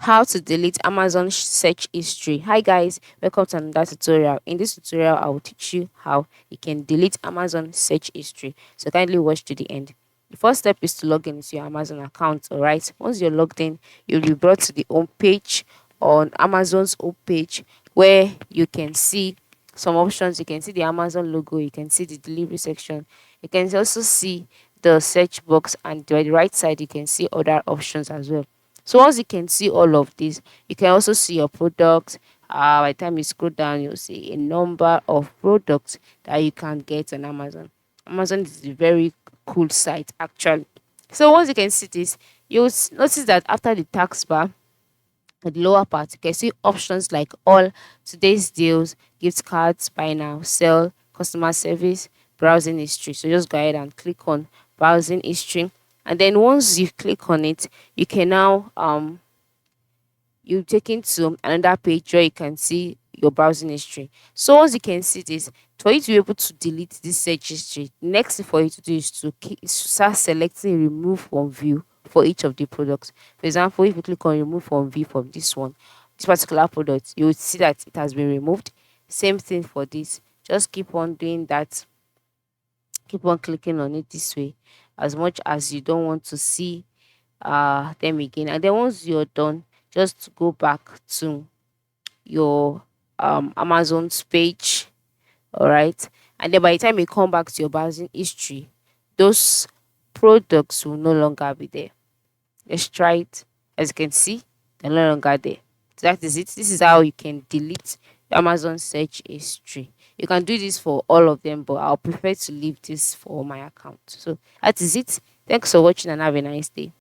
How to delete Amazon search history. Hi guys, welcome to another tutorial. In this tutorial, I will teach you how you can delete Amazon search history. So kindly watch to the end. The first step is to log in into your Amazon account. Alright, once you're logged in, you'll be brought to the home page on Amazon's home page where you can see some options. You can see the Amazon logo, you can see the delivery section, you can also see the search box, and to the right side you can see other options as well. So once you can see all of this, you can also see your products. By the time you scroll down, you'll see a number of products that you can get on Amazon. Amazon is a very cool site actually. So once you can see this, you'll notice that after the tax bar, at the lower part, you can see options like all, today's deals, gift cards, buy now, sell, customer service, browsing history. So just go ahead and click on browsing history. And then once you click on it, you can now you taken to another page where you can see your browsing history. So once you can see this, for you to be able to delete this search history, next thing for you to do is is to start selecting remove from view for each of the products. For example, if you click on remove from view from this particular product, you will see that it has been removed. Same thing for this. Just keep on doing that. Keep on clicking on it this way as much as you don't want to see them again. And then once you're done, just go back to your Amazon's page. All right. And then by the time you come back to your browsing history, those products will no longer be there. Let's try it. As you can see, they're no longer there. So that is it. This is how you can delete your Amazon search history. You can do this for all of them, but I'll prefer to leave this for my account. So that is it. Thanks for watching and have a nice day.